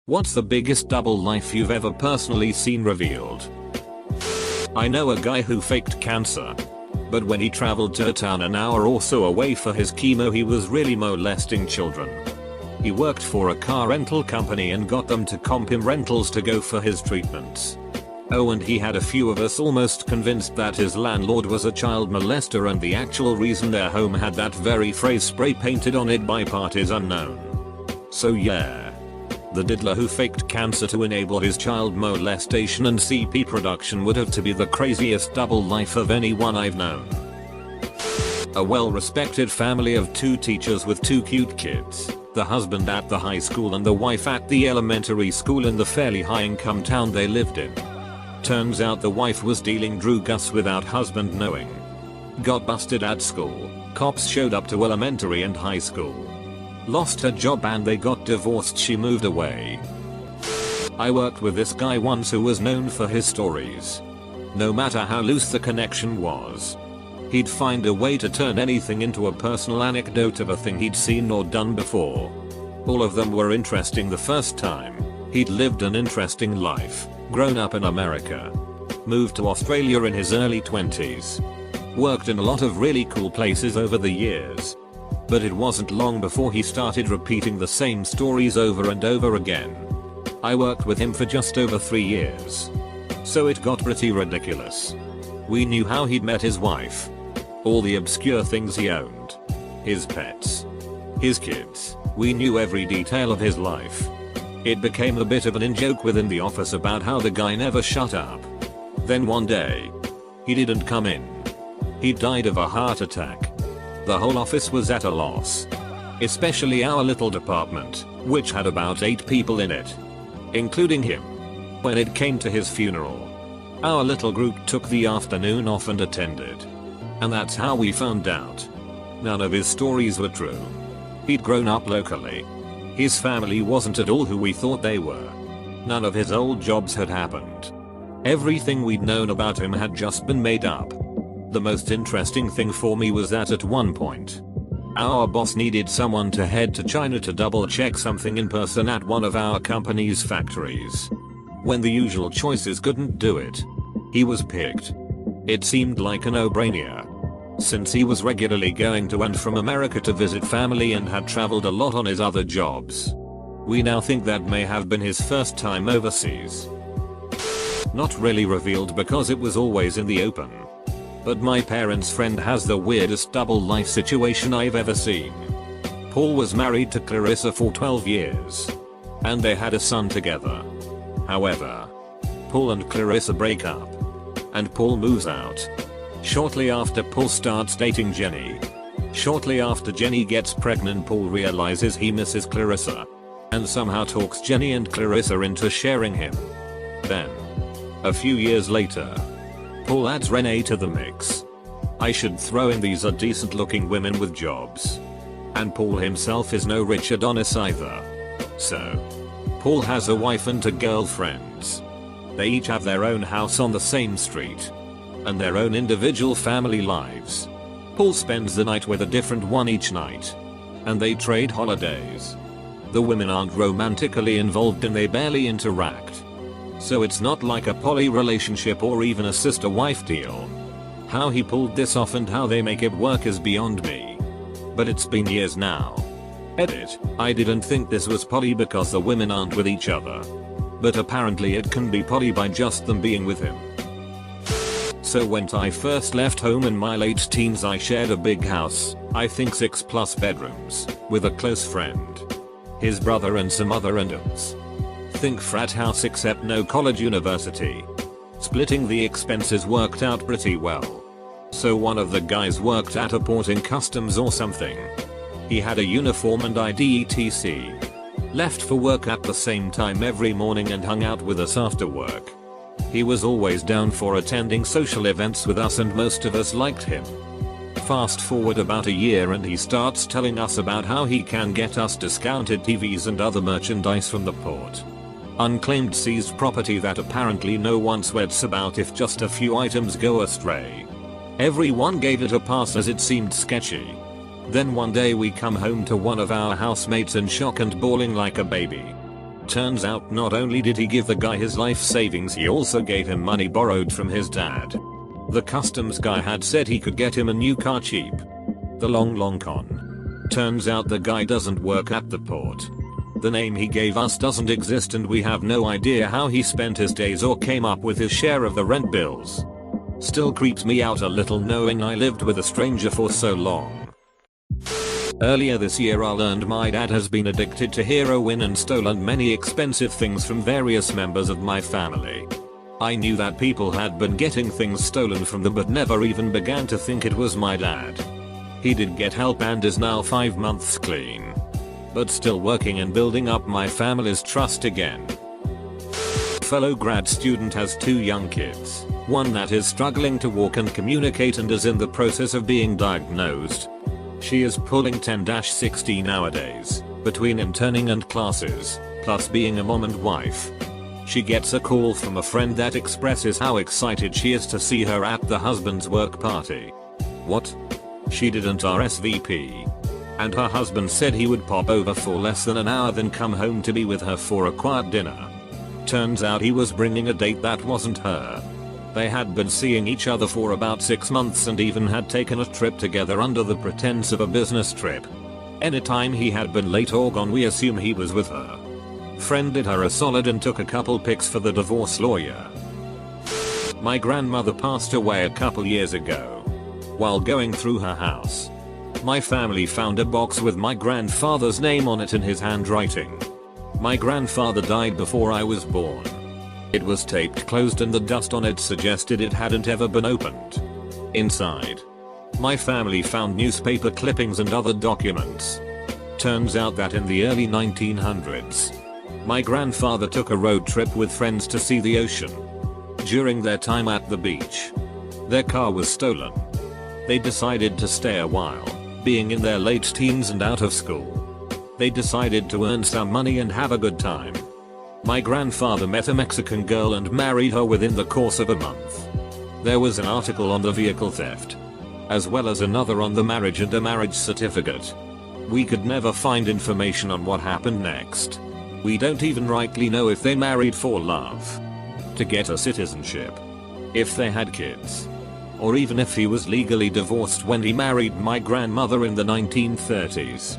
What's the biggest double life you've ever personally seen revealed? I know a guy who faked cancer. But when he traveled to a town an hour or so away for his chemo, he was really molesting children. He worked for a car rental company and got them to comp him rentals to go for his treatments. Oh, and he had a few of us almost convinced that his landlord was a child molester, and the actual reason their home had that very phrase spray painted on it by parties unknown. So yeah. The diddler who faked cancer to enable his child molestation and CP production would have to be the craziest double life of anyone I've known. A well-respected family of 2 teachers with 2 cute kids, the husband at the high school and the wife at the elementary school in the fairly high-income town they lived in. Turns out the wife was dealing drugs without husband knowing. Got busted at school, cops showed up to elementary and high school. Lost her job and they got divorced. She moved away. I worked with this guy once who was known for his stories. No matter how loose the connection was, he'd find a way to turn anything into a personal anecdote of a thing he'd seen or done before. All of them were interesting the first time. He'd lived an interesting life, grown up in America, moved to Australia in his early 20s, worked in a lot of really cool places over the years. But it wasn't long before he started repeating the same stories over and over again. I worked with him for just over 3 years. So it got pretty ridiculous. We knew how he'd met his wife, all the obscure things he owned, his pets, his kids. We knew every detail of his life. It became a bit of an in-joke within the office about how the guy never shut up. Then one day, he didn't come in. He died of a heart attack. The whole office was at a loss. Especially our little department, which had about 8 people in it, including him. When it came to his funeral, our little group took the afternoon off and attended. And that's how we found out none of his stories were true. He'd grown up locally. His family wasn't at all who we thought they were. None of his old jobs had happened. Everything we'd known about him had just been made up. The most interesting thing for me was that at one point, our boss needed someone to head to China to double check something in person at one of our company's factories. When the usual choices couldn't do it, he was picked. It seemed like a no-brainer, since he was regularly going to and from America to visit family and had traveled a lot on his other jobs. We now think that may have been his first time overseas. Not really revealed because it was always in the open. But my parents' friend has the weirdest double life situation I've ever seen. Paul was married to Clarissa for 12 years. And they had a son together. However, Paul and Clarissa break up. And Paul moves out. Shortly after, Paul starts dating Jenny. Shortly after Jenny gets pregnant, Paul realizes he misses Clarissa. And somehow talks Jenny and Clarissa into sharing him. Then, a few years later, Paul adds Renee to the mix. I should throw in these are decent looking women with jobs. And Paul himself is no rich Adonis either. So, Paul has a wife and 2 girlfriends. They each have their own house on the same street. And their own individual family lives. Paul spends the night with a different one each night. And they trade holidays. The women aren't romantically involved and they barely interact. So it's not like a poly relationship or even a sister-wife deal. How he pulled this off and how they make it work is beyond me. But it's been years now. Edit, I didn't think this was poly because the women aren't with each other. But apparently it can be poly by just them being with him. So when I first left home in my late teens, I shared a big house, I think 6+ bedrooms, with a close friend. His brother and some other randoms. Think frat house except no college university. Splitting the expenses worked out pretty well. So one of the guys worked at a port in customs or something. He had a uniform and ID etc. Left for work at the same time every morning and hung out with us after work. He was always down for attending social events with us and most of us liked him. Fast forward about a year and he starts telling us about how he can get us discounted TVs and other merchandise from the port. Unclaimed seized property that apparently no one sweats about if just a few items go astray. Everyone gave it a pass as it seemed sketchy. Then one day we come home to one of our housemates in shock and bawling like a baby. Turns out not only did he give the guy his life savings, he also gave him money borrowed from his dad. The customs guy had said he could get him a new car cheap. The long con. Turns out the guy doesn't work at the port. The name he gave us doesn't exist and we have no idea how he spent his days or came up with his share of the rent bills. Still creeps me out a little knowing I lived with a stranger for so long. Earlier this year I learned my dad has been addicted to heroin and stolen many expensive things from various members of my family. I knew that people had been getting things stolen from them but never even began to think it was my dad. He did get help and is now 5 months clean. But still working and building up my family's trust again. Fellow grad student has 2 young kids, one that is struggling to walk and communicate and is in the process of being diagnosed. She is pulling 10-60 nowadays, between interning and classes, plus being a mom and wife. She gets a call from a friend that expresses how excited she is to see her at the husband's work party. What? She didn't RSVP. And her husband said he would pop over for less than an hour then come home to be with her for a quiet dinner. Turns out he was bringing a date that wasn't her. They had been seeing each other for about 6 months and even had taken a trip together under the pretense of a business trip. Anytime he had been late or gone we assume he was with her. Friend did her a solid and took a couple pics for the divorce lawyer. My grandmother passed away a couple years ago. While going through her house, my family found a box with my grandfather's name on it in his handwriting. My grandfather died before I was born. It was taped closed and the dust on it suggested it hadn't ever been opened. Inside, my family found newspaper clippings and other documents. Turns out that in the early 1900s, my grandfather took a road trip with friends to see the ocean. During their time at the beach, their car was stolen. They decided to stay a while, being in their late teens and out of school. They decided to earn some money and have a good time. My grandfather met a Mexican girl and married her within the course of a month. There was an article on the vehicle theft, as well as another on the marriage and a marriage certificate. We could never find information on what happened next. We don't even rightly know if they married for love, to get a citizenship, if they had kids, or even if he was legally divorced when he married my grandmother in the 1930s.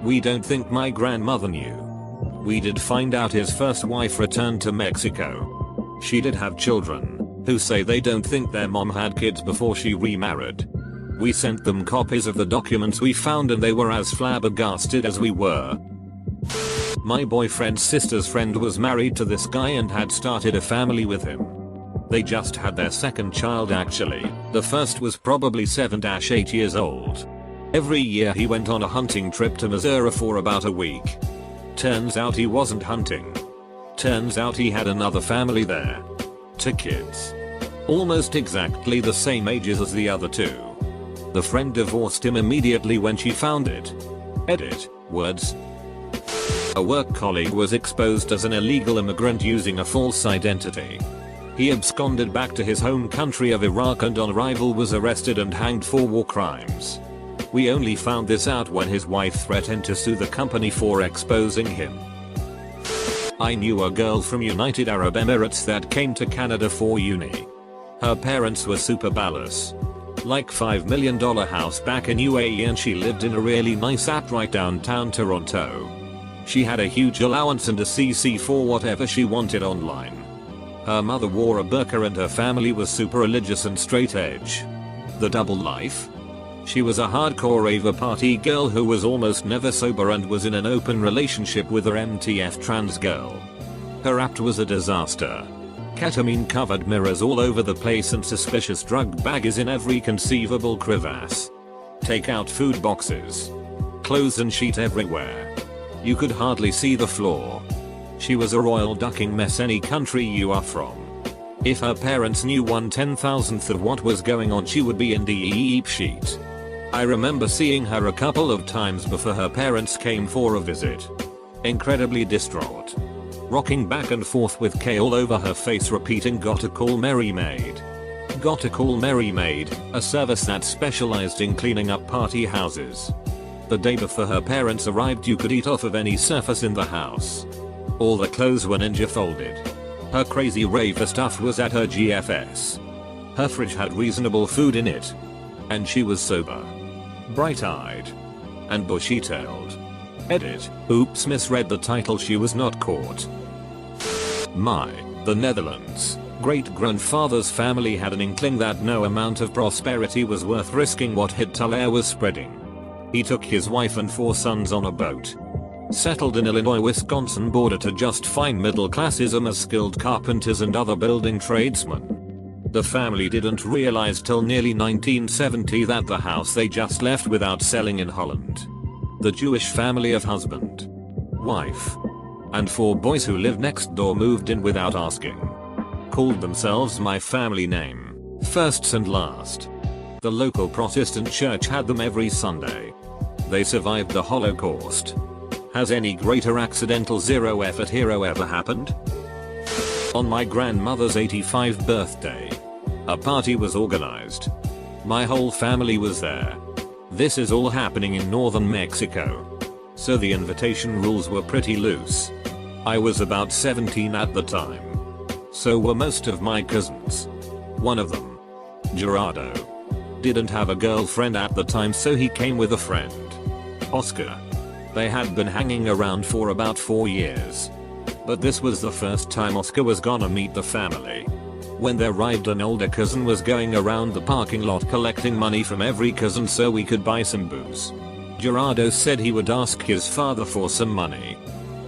We don't think my grandmother knew. We did find out his first wife returned to Mexico. She did have children, who say they don't think their mom had kids before she remarried. We sent them copies of the documents we found and they were as flabbergasted as we were. My boyfriend's sister's friend was married to this guy and had started a family with him. They just had their second child actually. The first was probably 7-8 years old. Every year he went on a hunting trip to Missouri for about a week. Turns out he wasn't hunting. Turns out he had another family there. 2 kids. Almost exactly the same ages as the other 2. The friend divorced him immediately when she found it. Edit. Words. A work colleague was exposed as an illegal immigrant using a false identity. He absconded back to his home country of Iraq and on arrival was arrested and hanged for war crimes. We only found this out when his wife threatened to sue the company for exposing him. I knew a girl from United Arab Emirates that came to Canada for uni. Her parents were super ballers. Like $5 million house back in UAE and she lived in a really nice app right downtown Toronto. She had a huge allowance and a CC for whatever she wanted online. Her mother wore a burqa and her family was super religious and straight edge. The double life? She was a hardcore raver party girl who was almost never sober and was in an open relationship with her MTF trans girl. Her act was a disaster. Ketamine covered mirrors all over the place and suspicious drug baggies in every conceivable crevasse. Take out food boxes. Clothes and sheet everywhere. You could hardly see the floor. She was a royal ducking mess any country you are from. If her parents knew 1/10,000th of what was going on she would be in deep sheet. I remember seeing her a couple of times before her parents came for a visit. Incredibly distraught. Rocking back and forth with K all over her face repeating "Gotta call Mary Maid. Gotta call Mary Maid," a service that specialized in cleaning up party houses. The day before her parents arrived you could eat off of any surface in the house. All the clothes were ninja folded. Her crazy raver stuff was at her GFS. Her fridge had reasonable food in it. And she was sober, bright-eyed, and bushy-tailed. Edit. Oops, misread the title. She was not caught. The Netherlands. Great-grandfather's family had an inkling that no amount of prosperity was worth risking what Hitler was spreading. He took his wife and 4 sons on a boat. Settled in Illinois-Wisconsin border to just fine middle-classism as skilled carpenters and other building tradesmen. The family didn't realize till nearly 1970 that the house they just left without selling in Holland. The Jewish family of husband, wife, and 4 boys who lived next door moved in without asking. Called themselves my family name, firsts and last. The local Protestant church had them every Sunday. They survived the Holocaust. Has any greater accidental zero effort hero ever happened? On my grandmother's 85th birthday, a party was organized. My whole family was there. This is all happening in northern Mexico. So the invitation rules were pretty loose. I was about 17 at the time. So were most of my cousins. One of them, Gerardo, didn't have a girlfriend at the time, so he came with a friend, Oscar. They had been hanging around for about 4 years. But this was the first time Oscar was gonna meet the family. When they arrived, an older cousin was going around the parking lot collecting money from every cousin so we could buy some booze. Gerardo said he would ask his father for some money.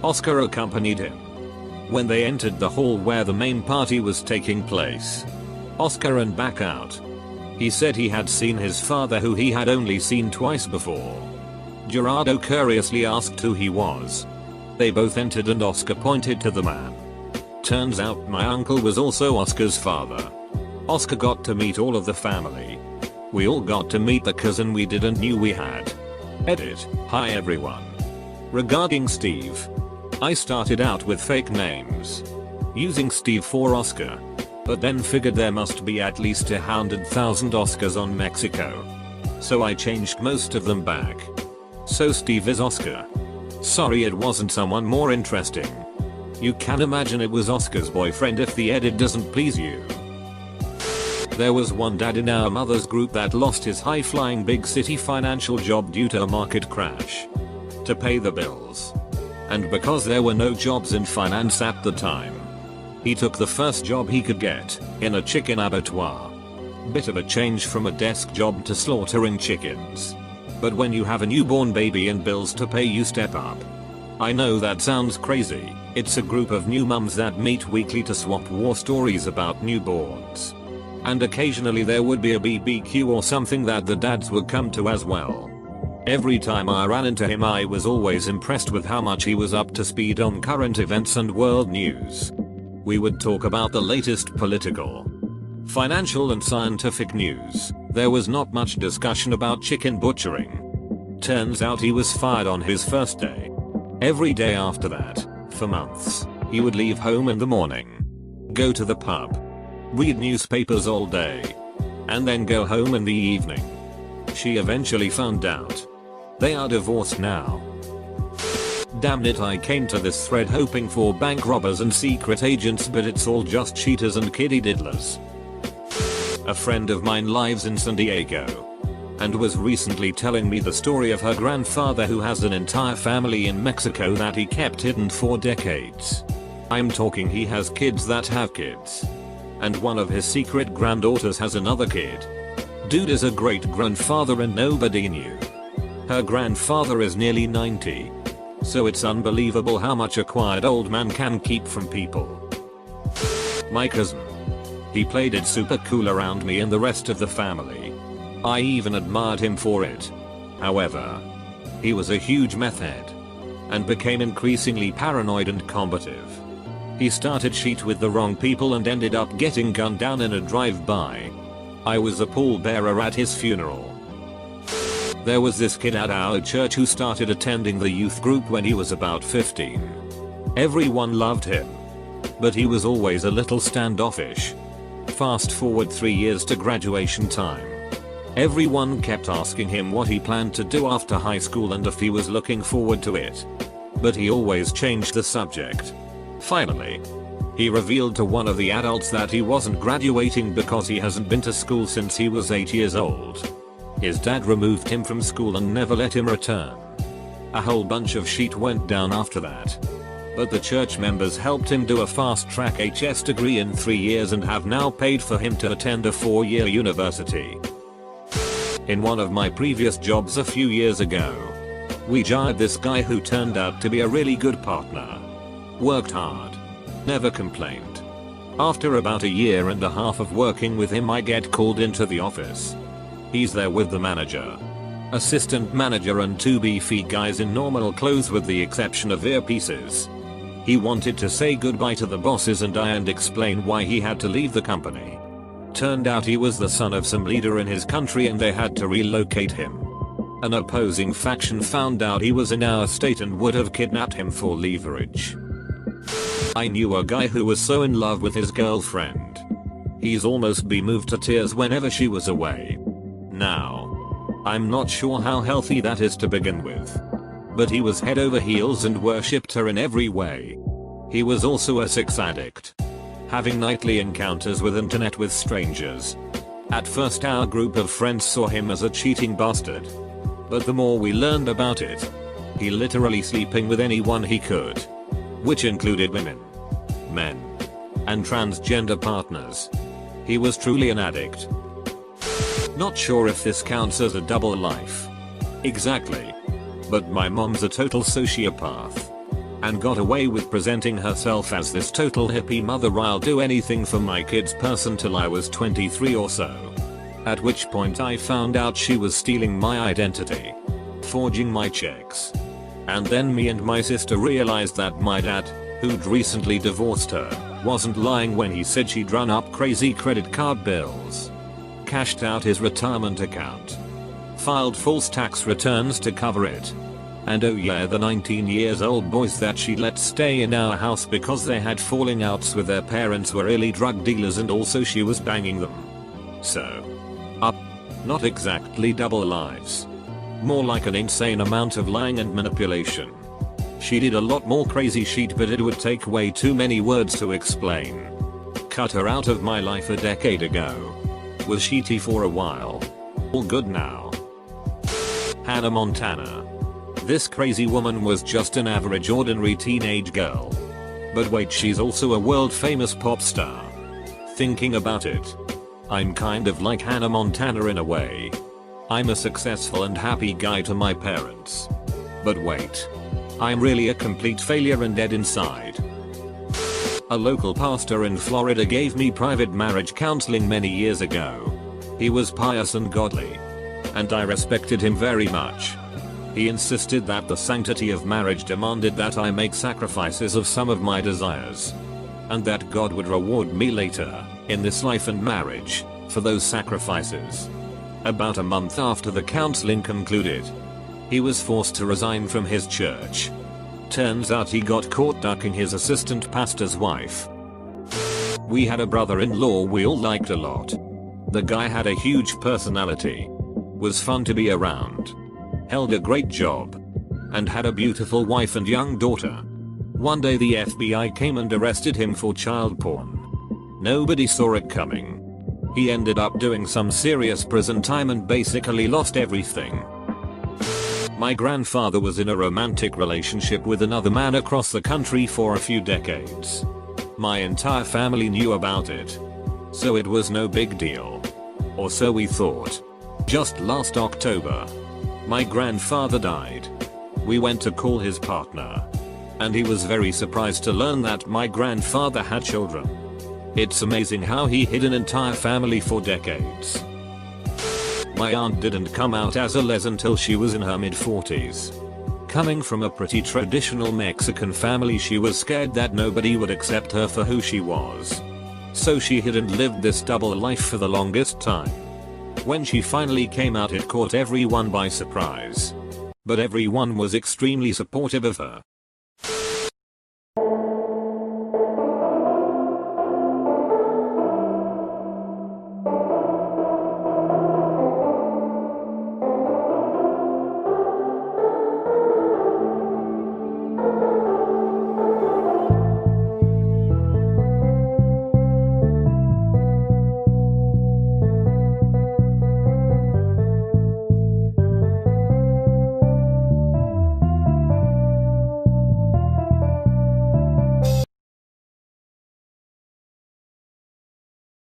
Oscar accompanied him. When they entered the hall where the main party was taking place, Oscar ran back out. He said he had seen his father, who he had only seen twice before. Gerardo curiously asked who he was. They both entered and Oscar pointed to the man. Turns out my uncle was also Oscar's father. Oscar got to meet all of the family. We all got to meet the cousin we didn't knew we had. Edit. Hi everyone. Regarding Steve, I started out with fake names, using Steve for Oscar, but then figured there must be at least 100,000 Oscars on Mexico. So I changed most of them back. So Steve is Oscar. Sorry it wasn't someone more interesting. You can imagine it was Oscar's boyfriend if the edit doesn't please you. There was one dad in our mother's group that lost his high-flying big city financial job due to a market crash to pay the bills. And because there were no jobs in finance at the time, he took the first job he could get, in a chicken abattoir. Bit of a change from a desk job to slaughtering chickens. But when you have a newborn baby and bills to pay, you step up. I know that sounds crazy. It's a group of new mums that meet weekly to swap war stories about newborns. And occasionally there would be a BBQ or something that the dads would come to as well. Every time I ran into him, I was always impressed with how much he was up to speed on current events and world news. We would talk about the latest political, financial and scientific news. There was not much discussion about chicken butchering. Turns out he was fired on his first day. Every day after that, for months, he would leave home in the morning, go to the pub, read newspapers all day, and then go home in the evening. She eventually found out. They are divorced now. Damn it, I came to this thread hoping for bank robbers and secret agents, but it's all just cheaters and kiddie diddlers. A friend of mine lives in San Diego and was recently telling me the story of her grandfather, who has an entire family in Mexico that he kept hidden for decades. I'm talking he has kids that have kids. And one of his secret granddaughters has another kid. Dude is a great grandfather and nobody knew. Her grandfather is nearly 90. So it's unbelievable how much a quiet old man can keep from people. My cousin. He played it super cool around me and the rest of the family. I even admired him for it. However, he was a huge meth head and became increasingly paranoid and combative. He started shit with the wrong people and ended up getting gunned down in a drive-by. I was a pallbearer at his funeral. There was this kid at our church who started attending the youth group when he was about 15. Everyone loved him, but he was always a little standoffish. Fast forward 3 years to graduation time. Everyone kept asking him what he planned to do after high school and if he was looking forward to it. but he always changed the subject. Finally, he revealed to one of the adults that he wasn't graduating because he hasn't been to school since he was 8 years old. His dad removed him from school and never let him return. A whole bunch of shit went down after that. But the church members helped him do a fast-track HS degree in 3 years and have now paid for him to attend a 4-year university. In one of my previous jobs a few years ago, we hired this guy who turned out to be a really good partner. Worked hard. Never complained. After about a year and a half of working with him, I get called into the office. He's there with the manager, assistant manager and 2 beefy guys in normal clothes with the exception of earpieces. He wanted to say goodbye to the bosses and explain why he had to leave the company. Turned out he was the son of some leader in his country and they had to relocate him. An opposing faction found out he was in our state and would have kidnapped him for leverage. I knew a guy who was so in love with his girlfriend. He's almost be moved to tears whenever she was away. Now, I'm not sure how healthy that is to begin with. But he was head over heels and worshipped her in every way. He was also a sex addict, having nightly encounters with strangers. At first our group of friends saw him as a cheating bastard. But the more we learned about it, he literally sleeping with anyone he could. Which included women, men, and transgender partners. He was truly an addict. Not sure if this counts as a double life. Exactly. But my mom's a total sociopath. And got away with presenting herself as this total hippie mother I'll do anything for my kids person till I was 23 or so. At which point I found out she was stealing my identity, forging my checks. And then me and my sister realized that my dad, who'd recently divorced her, wasn't lying when he said she'd run up crazy credit card bills, cashed out his retirement account, filed false tax returns to cover it. And oh yeah, the 19 years old boys that she let stay in our house because they had falling outs with their parents were really drug dealers and also she was banging them. So, not exactly double lives. More like an insane amount of lying and manipulation. She did a lot more crazy shit but it would take way too many words to explain. Cut her out of my life a decade ago. Was shitty for a while. All good now. Hannah Montana. This crazy woman was just an average ordinary teenage girl. But wait, she's also a world famous pop star. Thinking about it, I'm kind of like Hannah Montana in a way. I'm a successful and happy guy to my parents. But wait. I'm really a complete failure and dead inside. A local pastor in Florida gave me private marriage counseling many years ago. He was pious and godly. And I respected him very much. He insisted that the sanctity of marriage demanded that I make sacrifices of some of my desires. And that God would reward me later, in this life and marriage, for those sacrifices. About a month after the counseling concluded, he was forced to resign from his church. Turns out he got caught ducking his assistant pastor's wife. We had a brother-in-law we all liked a lot. The guy had a huge personality, was fun to be around, held a great job, and had a beautiful wife and young daughter. One day the FBI came and arrested him for child porn. Nobody saw it coming. He ended up doing some serious prison time and basically lost everything. My grandfather was in a romantic relationship with another man across the country for a few decades. My entire family knew about it. So it was no big deal. Or so we thought. Just last October, my grandfather died. We went to call his partner. And he was very surprised to learn that my grandfather had children. It's amazing how he hid an entire family for decades. My aunt didn't come out as a les until she was in her mid-40s. Coming from a pretty traditional Mexican family, she was scared that nobody would accept her for who she was. So she hid and lived this double life for the longest time. When she finally came out, it caught everyone by surprise. But everyone was extremely supportive of her.